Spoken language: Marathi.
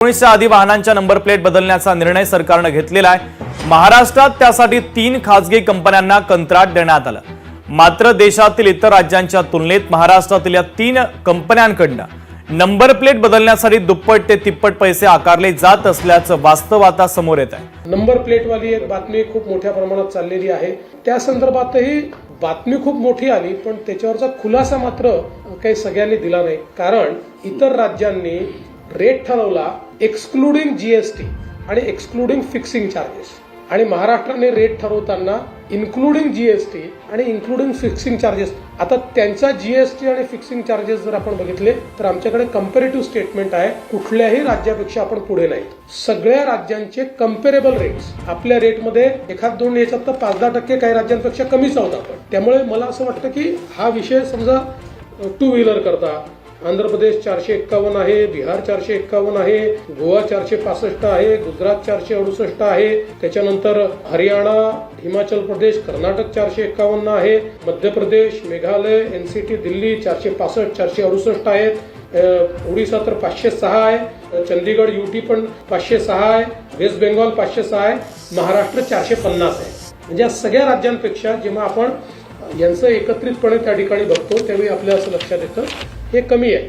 19च्या आधी वाहनांच्या नंबर प्लेट बदलण्याचा निर्णय सरकारने घेतलेला आहे। महाराष्ट्रात त्यासाठी 3 खासगी कंपन्यांना कंत्राट देण्यात आलं। मात्र देशातील इतर राज्यांच्या तुलनेत महाराष्ट्रातील या 3 कंपन्यांकडून नंबर प्लेट बदलण्यासाठी दुप्पट ते तिप्पट पैसे आकारले जात असल्याचं वास्तव आता समोर येत आहे। नंबर प्लेटवाली एक बातमी खूप मोठ्या प्रमाणात चाललेली आहे। त्या संदर्भातही बातमी खूप मोठी आली, पण त्याच्यावरचा खुलासा मात्र काही सगळ्यांनी दिला नाही। कारण इतर राज्यांनी रेट ठरवला एक्सक्लुडिंग जीएसटी आणि एक्सक्लुडिंग फिक्सिंग चार्जेस, आणि महाराष्ट्राने रेट ठरवताना इन्क्लुडिंग जीएसटी आणि इन्क्लुडिंग फिक्सिंग चार्जेस। आता त्यांचा जीएसटी आणि फिक्सिंग चार्जेस जर आपण बघितले तर आमच्याकडे कंपॅरेटिव्ह स्टेटमेंट आहे, कुठल्याही राज्यापेक्षा आपण पुढे नाहीत। सगळ्या राज्यांचे कंपेरेबल रेट्स आपल्या रेटमध्ये एखाद दोन याच्यात तर 5-10% काही राज्यांपेक्षा कमीच आहोत आपण। त्यामुळे मला असं वाटतं की हा विषय समजा 2 व्हीलर करता आंध्र प्रदेश 451 आहे, बिहार 451 आहे, गोवा 465 आहे, गुजरात 468 आहे, त्याच्यानंतर हरियाणा, हिमाचल प्रदेश, कर्नाटक 451 आहे, मध्य प्रदेश, मेघालय, एनसीटी, दिल्ली 465, 468 आहेत, ओडिशा तर 506 आहे, चंदीगड यूटी पण 506 आहे, वेस्ट बेंगॉल 506 आहे, महाराष्ट्र 450 आहे। म्हणजे या सगळ्या राज्यांपेक्षा जेव्हा आपण यांचं एकत्रितपणे त्या ठिकाणी बघतो त्यावेळी आपल्याला असं लक्षात येतं हे कमी आहे।